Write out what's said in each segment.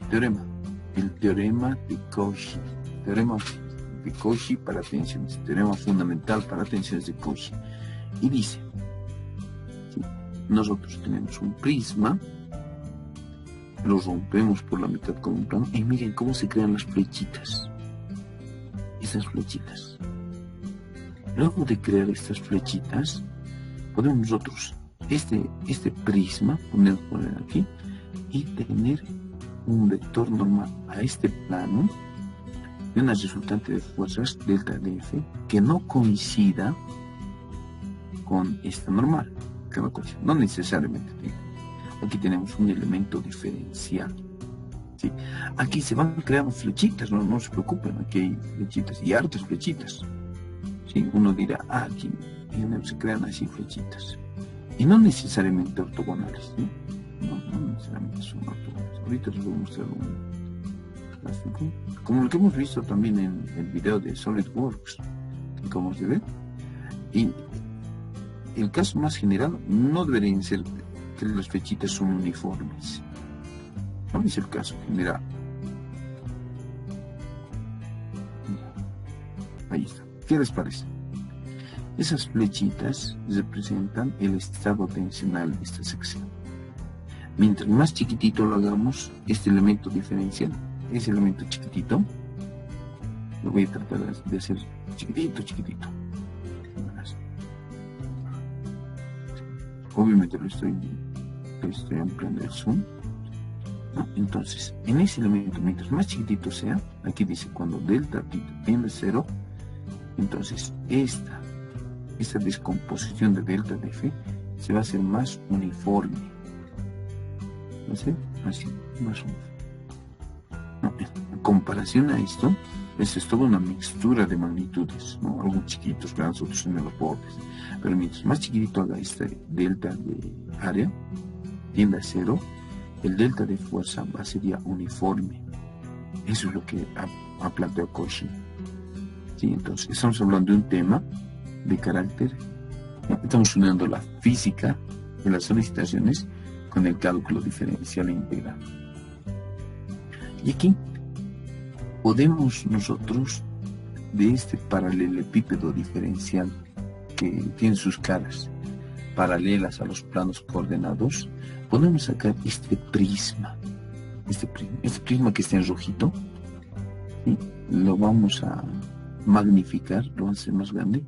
Teorema. El teorema de Cauchy. Teorema de Cauchy para tensiones. Teorema fundamental para tensiones de Cauchy. Y dice, ¿sí? Nosotros tenemos un prisma, lo rompemos por la mitad con un plano y miren cómo se crean las flechitas. Esas flechitas. Luego de crear estas flechitas, podemos nosotros este prisma ponerlo aquí y tener un vector normal a este plano de una resultante de fuerzas delta de F que no coincida con esta normal, que no coincida, no necesariamente. Aquí tenemos un elemento diferencial. ¿Sí? Aquí se van creando flechitas, no se preocupen, aquí hay flechitas y hartas flechitas. ¿Sí? Uno dirá, aquí se crean así flechitas. Y no necesariamente ortogonales, ¿sí? No necesariamente son ortogonales. Ahorita les voy a mostrar un gráfico, como el que hemos visto también en el video de SolidWorks, como se ve. Y el caso más general no deberían ser que las flechitas son uniformes. No es el caso general. Ahí está. ¿Qué les parece? Esas flechitas representan el estado tensional de esta sección. Mientras más chiquitito lo hagamos, este elemento diferencial, ese elemento chiquitito, lo voy a tratar de hacer chiquitito. Obviamente lo estoy ampliando el zoom. ¿No? Entonces, en ese elemento, mientras más chiquitito sea, aquí dice cuando delta tiende a 0, entonces esta descomposición de delta de F se va a hacer más uniforme. ¿Va a ser? Así, más uniforme. No, en comparación a esto es toda una mixtura de magnitudes, ¿no? Algunos chiquitos, grandes, otros en los bordes. Pero mientras más chiquitito haga este delta de área, tiende a 0, el delta de fuerza sería uniforme. Eso es lo que ha planteado Cauchy. ¿Sí? Entonces, estamos hablando de un tema de carácter, estamos uniendo la física de las solicitaciones con el cálculo diferencial e integral. Y aquí podemos nosotros, de este paralelepípedo diferencial que tiene sus caras paralelas a los planos coordenados, podemos sacar este prisma que está en rojito, ¿sí? Lo vamos a magnificar, lo vamos a hacer más grande.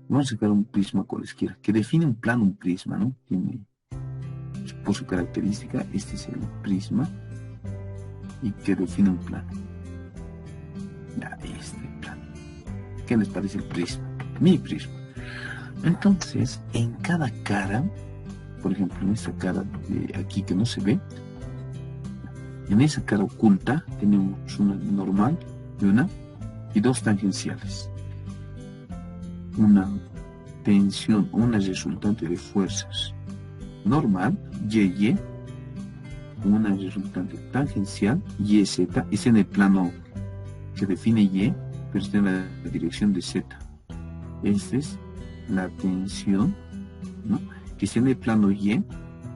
Vamos a sacar un prisma cualesquiera, que define un plano, un prisma, ¿no? Tiene, por su característica, este es el prisma, y que define un plano. Ya, este plano. ¿Qué les parece el prisma? Mi prisma. Entonces, en cada cara, por ejemplo, en esta cara de aquí que no se ve, en esa cara oculta tenemos una normal y dos tangenciales. Una tensión, una resultante de fuerzas normal, Y, una resultante tangencial, YZ, es en el plano que define Y, pero está en la dirección de Z. Esta es la tensión, ¿no? Que está en el plano Y,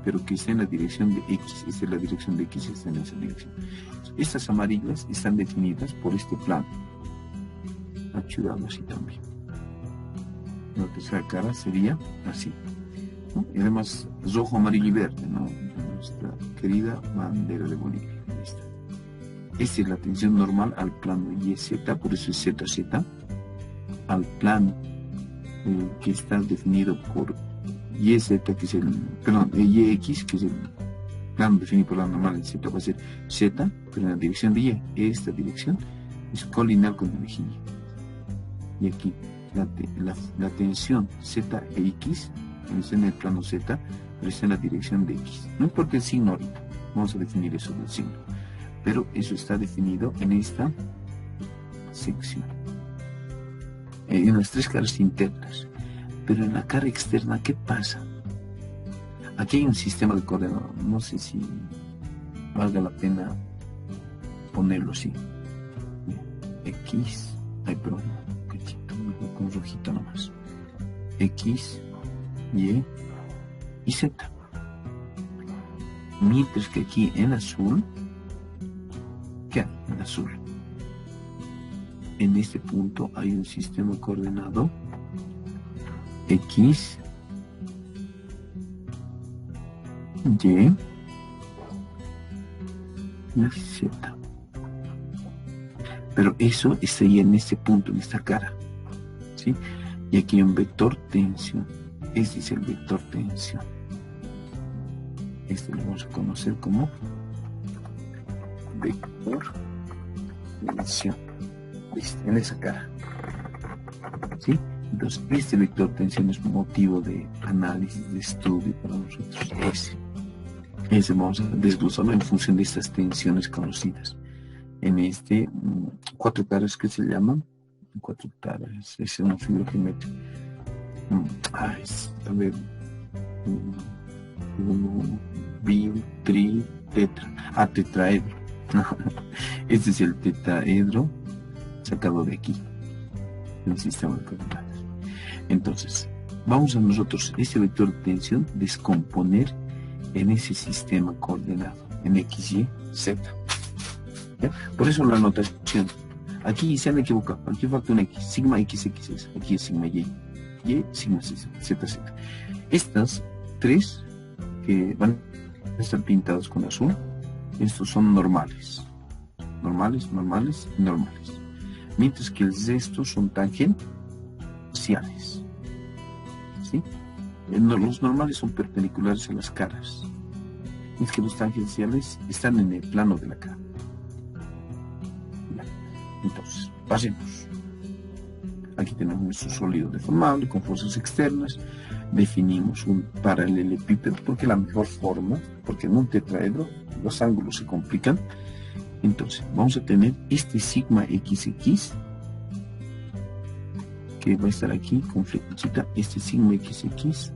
pero que está en la dirección de X. Esta es la dirección de X, está en esa dirección. Estas amarillas están definidas por este plano. Achudado así también. La tercera cara sería así, ¿no? Y además rojo, amarillo y verde, ¿no? Nuestra querida bandera de Bolivia. Esta es la tensión normal al plano YZ, por eso es ZZ, al plano que está definido por YZ, que es YX, que es el plano definido por la normal en Z, va a ser Z, pero en la dirección de Y. Esta dirección es colineal con el eje Y. Y aquí la tensión Z e X está en el plano Z, pero está en la dirección de X. No importa el signo ahorita, vamos a definir eso del signo, pero eso está definido en esta sección, en las tres caras internas. Pero en la cara externa, ¿qué pasa? Aquí hay un sistema de coordenadas, no sé si valga la pena ponerlo así. X, perdón, con rojito nomás. X, Y y Z. Mientras que aquí en azul azul. En este punto hay un sistema coordenado X, Y y Z. Pero eso estaría en este punto, en esta cara, ¿sí? Y aquí hay un vector tensión. Este es el vector tensión. Este lo vamos a conocer como vector tensión. ¿Viste? En esa cara, ¿sí? Entonces, este vector tensión es motivo de análisis, de estudio para nosotros. Ese vamos a desglosarlo en función de estas tensiones conocidas. En este, 4 caras que se llaman, 4 caras, es una figura que mete. A ver, 1, bi, tri, tetra. Tetraedro. Este es el tetraedro sacado de aquí, el sistema de coordenadas. Entonces, vamos a nosotros este vector de tensión descomponer en ese sistema coordenado, en X, Y, Z. ¿Ya? Por eso la notación. Aquí se han equivocado, aquí falta un X, sigma XX, aquí es sigma Y, Y, sigma Z, Z. Estas 3 que van a estar pintados con azul, estos son normales. Normales. Mientras que el resto son tangenciales. ¿Sí? Los normales son perpendiculares a las caras. Es que los tangenciales están en el plano de la cara. Entonces, pasemos. Aquí tenemos nuestro sólido deformable con fuerzas externas. Definimos un paralelepípedo porque la mejor forma, porque en un tetraedro los ángulos se complican. Entonces, vamos a tener este sigma XX que va a estar aquí con flechita. Este sigma XX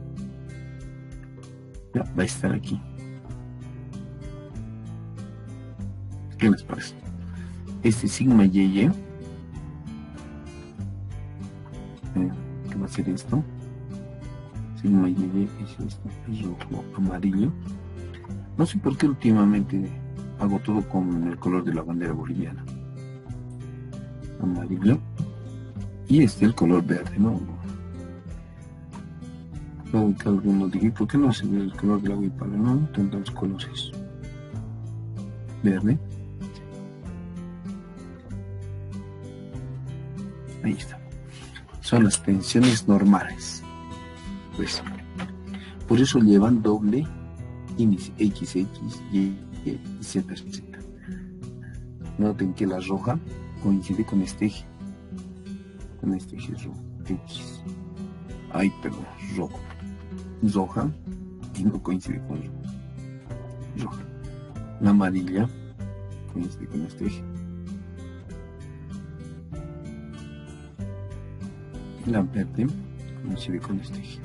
ya va a estar aquí. ¿Qué les parece? Este sigma YY, ¿qué va a ser esto? Sigma YY es esto, es rojo, amarillo. No sé por qué últimamente hago todo con el color de la bandera boliviana. Amarillo. Y el color verde, ¿no? Luego que alguno diga, ¿por qué no se ve el color del agua y palo? No, tantos colores. Verde. Ahí está. Son las tensiones normales. Pues, por eso llevan doble índice XX, Y, Z. Noten que la roja coincide con este eje. Con este eje rojo. X. Ay, perdón, rojo. Roja y no coincide con roja. La amarilla coincide con este eje. La verde coincide con este eje.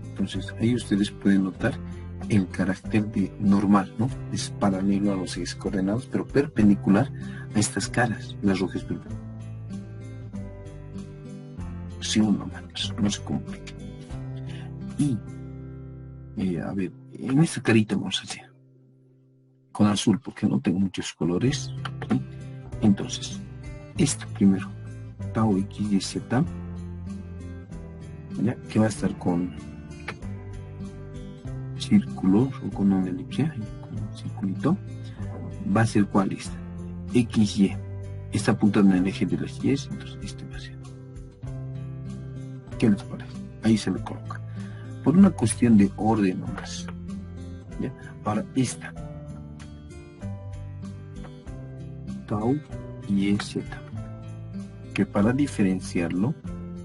Entonces, ahí ustedes pueden notar el carácter de normal, ¿no? Es paralelo a los ejes coordenados, pero perpendicular a estas caras. La roja es perpendicular. Si uno más, no se complica. Y, a ver, en esta carita vamos a hacer con azul, porque no tengo muchos colores, ¿sí? Entonces, esto primero, tau X y Z, ¿ya? Que va a estar con círculos o con una elipse, con un circulito, va a ser ¿cuál es? XY. Está apuntando en el eje de las Y, entonces este va a ser. ¿Qué les parece? Ahí se le coloca. Por una cuestión de orden nomás. ¿Ya? Ahora esta. Tau y Z. Que para diferenciarlo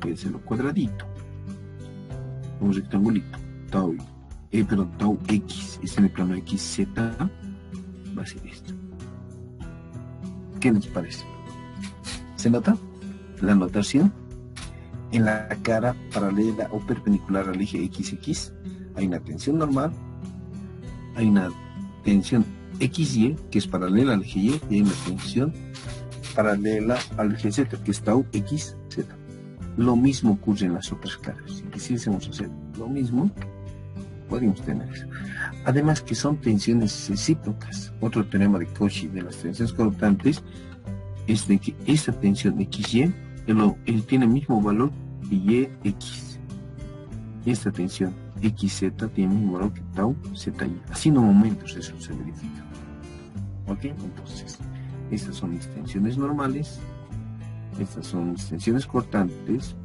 puede ser lo cuadradito. Un rectangulito. Tau X. Es en el plano XZ. Va a ser esto. ¿Qué les parece? ¿Se nota? La notación. En la cara paralela o perpendicular al eje XX hay una tensión normal, hay una tensión XY que es paralela al eje Y, y hay una tensión paralela al eje Z que es tau XZ. Lo mismo ocurre en las otras caras. Si quisiésemos hacer lo mismo, podríamos tener eso. Además que son tensiones recíprocas. Otro teorema de Cauchy de las tensiones cortantes es de que esa tensión XY él tiene el mismo valor que YX. Esta tensión XZ tiene el mismo valor que tau ZY. Así en momentos eso se verifica. ¿Ok? Entonces, estas son mis tensiones normales. Estas son mis tensiones cortantes.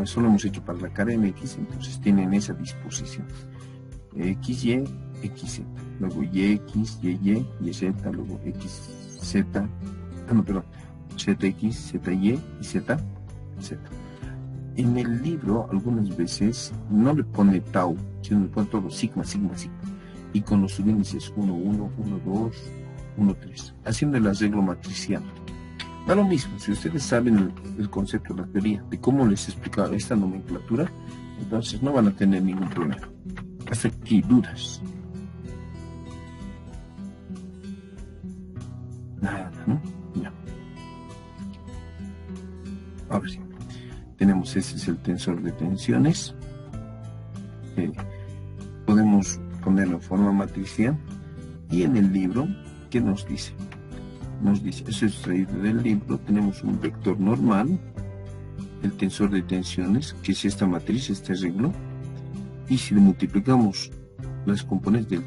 Eso lo hemos hecho para la cara MX, entonces tienen esa disposición. XY, XZ. Luego YX, YY, YZ, luego XZ. ZX, ZY y ZZ. En el libro, algunas veces, no le pone tau, sino le pone todo sigma, sigma, sigma. Y con los subíndices 1, 1, 1, 2, 1, 3. Haciendo el arreglo matricial. Da lo mismo, si ustedes saben el concepto, la teoría, de cómo les explicaba esta nomenclatura, entonces no van a tener ningún problema. Hasta aquí, dudas. Nada, ¿no? Ya. Ahora sí. Tenemos, ese es el tensor de tensiones. Podemos ponerlo en forma matricial. Y en el libro, ¿qué nos dice? Nos dice, eso es extraído del libro, tenemos un vector normal, el tensor de tensiones, que es esta matriz, este arreglo, y si le multiplicamos las componentes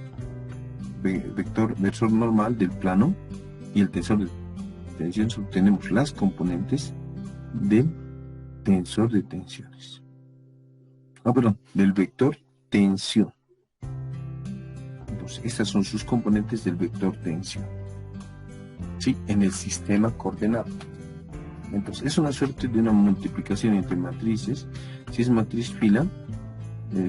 del vector normal del plano y el tensor de tensiones, obtenemos las componentes del tensor de tensiones. Del vector tensión. Entonces, estas son sus componentes del vector tensión. ¿Sí? En el sistema coordenado. Entonces, es una suerte de una multiplicación entre matrices. Si es matriz fila,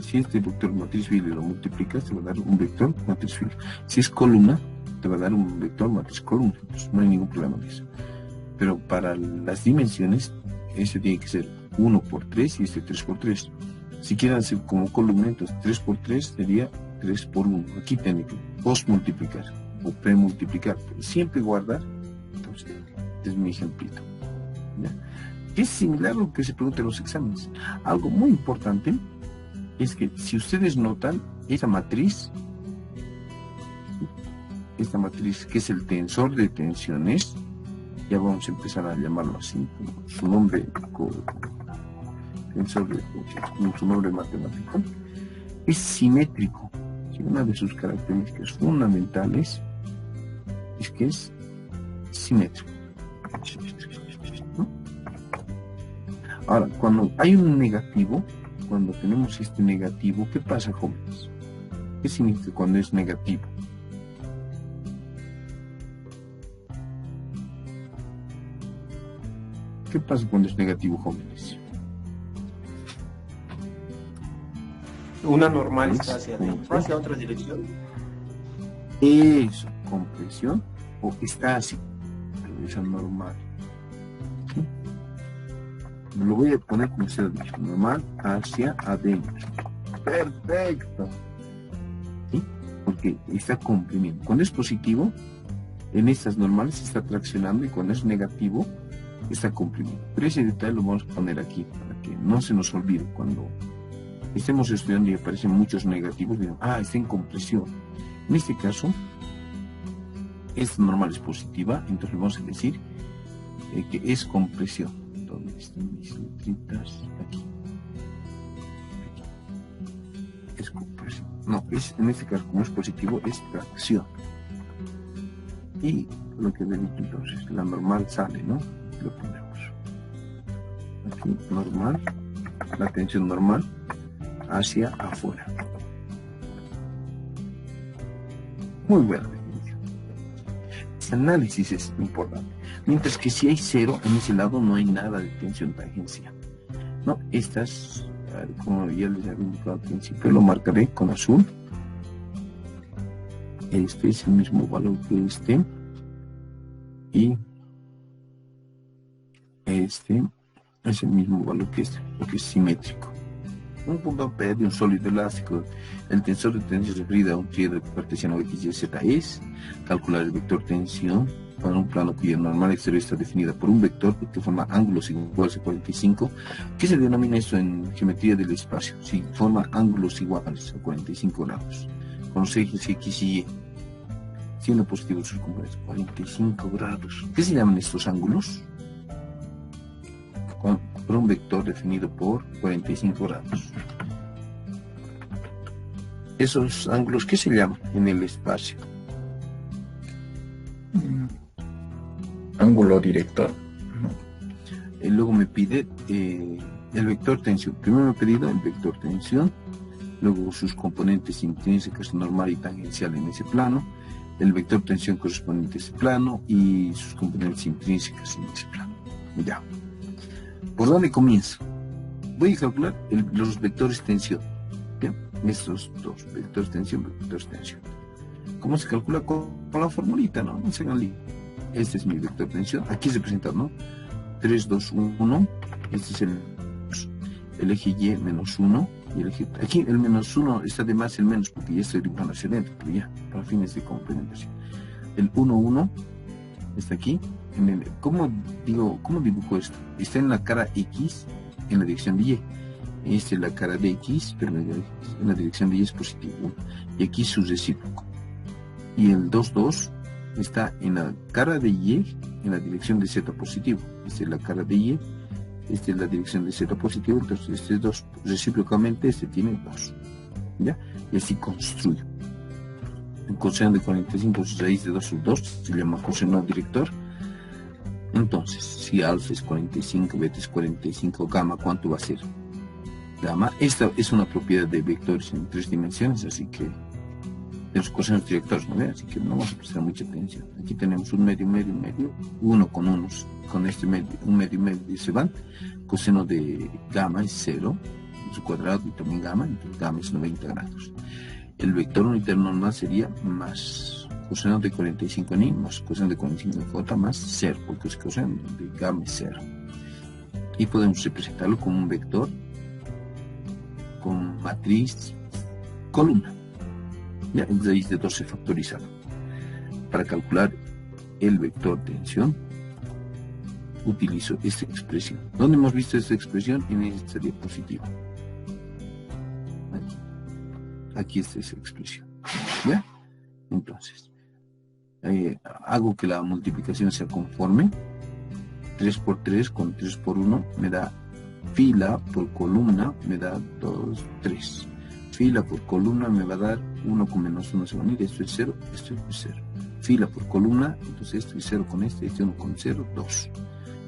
si este vector matriz fila lo multiplicas, te va a dar un vector matriz fila. Si es columna, te va a dar un vector matriz columna. Entonces, no hay ningún problema de eso. Pero para las dimensiones, ese tiene que ser 1 por 3 y este 3 por 3. Si quieren hacer como columna, entonces 3 por 3 sería 3 por 1. Aquí tienen que postmultiplicar o premultiplicar, pero siempre guardar. Entonces, este es mi ejemplito. ¿Ya? Es similar a lo que se pregunta en los exámenes. Algo muy importante es que si ustedes notan esta matriz que es el tensor de tensiones, ya vamos a empezar a llamarlo así, como su nombre, tensor de tensiones, como su nombre matemático, es simétrico. Una de sus características fundamentales es que es simétrico. ¿No? Ahora, cuando hay un negativo, cuando tenemos este negativo, ¿qué pasa, jóvenes? ¿Qué significa cuando es negativo? ¿Qué pasa cuando es negativo, jóvenes? Una normal está hacia adentro, hacia otra dirección. Eso, compresión, o está así, esa normal. ¿Sí? Me lo voy a poner como se ha dicho, normal hacia adentro. Perfecto. ¿Sí? Porque está comprimiendo. Cuando es positivo, en estas normales se está traccionando, y cuando es negativo, está comprimiendo. Pero ese detalle lo vamos a poner aquí para que no se nos olvide cuando estemos estudiando y aparecen muchos negativos, digo, está en compresión. En este caso, esta normal es positiva, entonces vamos a decir que es compresión. ¿Dónde están mis letritas? Aquí. Es compresión. No, en este caso, como es positivo, es tracción. Y lo que ven entonces, la normal sale, ¿no? Lo ponemos. Aquí, normal, la tensión normal hacia afuera. Muy buena definición. Ese análisis es importante. Mientras que si hay cero, en ese lado no hay nada de tensión tangencial. No, estas, como ya les había indicado al principio, lo marcaré con azul. Este es el mismo valor que este. Y este es el mismo valor que este, porque es simétrico. Un punto P de un sólido elástico. El tensor de tensión se refiere a un triángulo cartesiano XYZ es calcular el vector tensión para un plano cuya normal exterior está definida por un vector que forma ángulos iguales a 45. ¿Qué se denomina esto en geometría del espacio? Si forma ángulos iguales a 45 grados. con los ejes X y Y, siendo positivos sus componentes, 45 grados. ¿Qué se llaman estos ángulos? Por un vector definido por 45 grados. Esos ángulos, ¿qué se llaman en el espacio? Ángulo director. Luego me pide el vector tensión. Primero me ha pedido el vector tensión, luego sus componentes intrínsecas, normal y tangencial en ese plano, el vector tensión correspondiente a ese plano y sus componentes intrínsecas en ese plano. Ya. ¿Por dónde comienzo? Voy a calcular los vectores tensión. Bien, estos dos, vectores tensión, vectores tensión. ¿Cómo se calcula? Con la formulita, ¿no? No se hagan lío. Este es mi vector tensión. Aquí se presenta, ¿no? 3, 2, 1. Este es el eje Y menos 1. Y el eje, aquí el menos 1 está de más el menos porque ya estoy dibujando hacia adentro, pero ya, para fines de complementación. El 1, 1 está aquí. ¿Cómo dibujo esto? Está en la cara X en la dirección de Y. Esta es la cara de X, pero en la dirección de Y es positivo. Y aquí su recíproco. Y el 2, 2 está en la cara de Y en la dirección de Z positivo. Esta es la cara de Y, esta es la dirección de Z positivo, entonces este es 2. Recíprocamente este tiene 2. ¿Ya? Y así construyo. El coseno de 45 raíz de 2 sobre 2 se llama coseno director. Entonces, si alfa es 45, beta es 45, gamma, ¿cuánto va a ser? Gamma, esta es una propiedad de vectores en 3 dimensiones, así que de los cosenos directores, ¿no? Así que no vamos a prestar mucha atención. Aquí tenemos un medio, medio, medio, uno con unos, con este medio, un medio, medio se van. Coseno de gamma es 0, su cuadrado y también gamma, entonces gamma es 90 grados. El vector unitario normal sería más coseno de 45 ni más coseno de 45 j más 0, porque el coseno de gamma es 0. Y podemos representarlo como un vector con matriz columna. Ya, en raíz de 12 factorizado. Para calcular el vector tensión, utilizo esta expresión. ¿Dónde hemos visto esta expresión? En esta diapositiva. Aquí está esa expresión. ¿Ya? Entonces, hago que la multiplicación sea conforme. 3 por 3 con 3 por 1 me da fila por columna, me da 2, 3. Fila por columna me va a dar 1 con menos 1 se va a unir, esto es 0, esto es 0. Fila por columna, entonces esto es 0 con este 1 con 0, 2.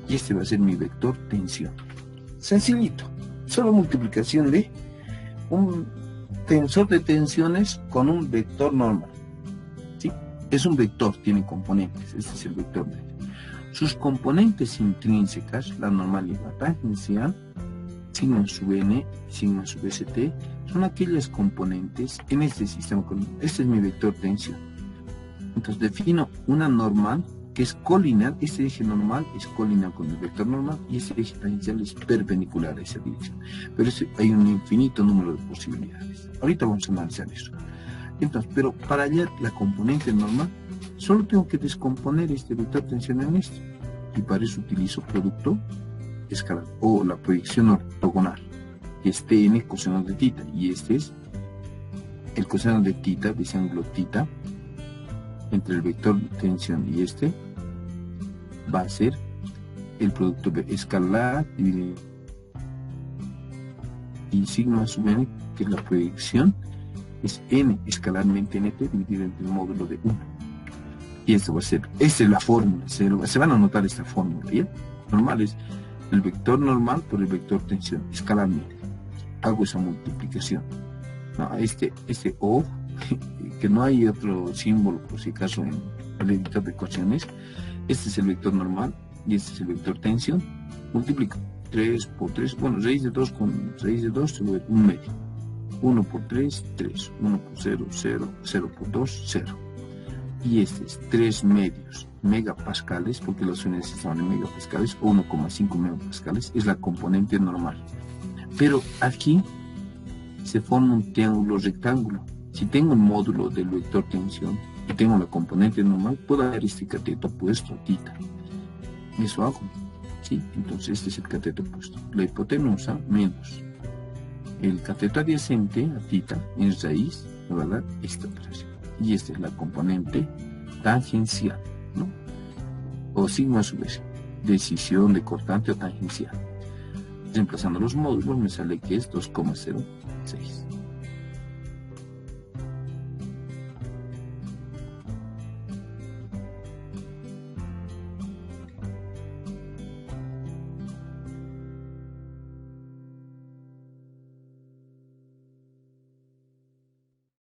Y este va a ser mi vector tensión. Sencillito, solo multiplicación de un tensor de tensiones con un vector normal. ¿Sí? Es un vector, tiene componentes, este es el vector. Sus componentes intrínsecas, la normal y la tangencial, sigma sub n, sigma sub st, son aquellas componentes en este sistema. Este es mi vector tensión. Entonces defino una normal que es colineal. Este eje normal es colineal con el vector normal y este eje tangencial es perpendicular a esa dirección. Pero hay un infinito número de posibilidades. Ahorita vamos a analizar eso. Entonces, pero para hallar la componente normal, solo tengo que descomponer este vector tensión en este. Y para eso utilizo producto escalar o la proyección ortogonal, que es Tn coseno de tita, y este es el coseno de tita, de ese ángulo tita, entre el vector tensión y este, va a ser el producto escalar dividido y sigma sub n, que es la proyección, es n escalarmente nt dividido entre el módulo de 1. Y esto va a ser, esta es la fórmula, se van a anotar esta fórmula, ¿bien? Normal es el vector normal por el vector tensión, escalarmente. Hago esa multiplicación. No, este O, que no hay otro símbolo por si acaso en el editor de ecuaciones, este es el vector normal y este es el vector tensión. Multiplico 3 por 3, bueno, raíz de 2 con raíz de 2 se vuelve un medio. 1 por 3, 3, 1 por 0, 0, 0 por 2, 0. Y este es 3 medios megapascales, porque las unidades estaban en megapascales, 1,5 megapascales, es la componente normal. Pero aquí se forma un triángulo rectángulo. Si tengo el módulo del vector tensión y tengo la componente normal, puedo dar este cateto opuesto a tita. Eso hago. ¿Sí? Entonces este es el cateto opuesto. La hipotenusa menos el cateto adyacente a tita en raíz evaluar esta operación. Y esta es la componente tangencial, ¿no? O signo a su vez, decisión de cortante o tangencial. Reemplazando los módulos me sale que es 2,06.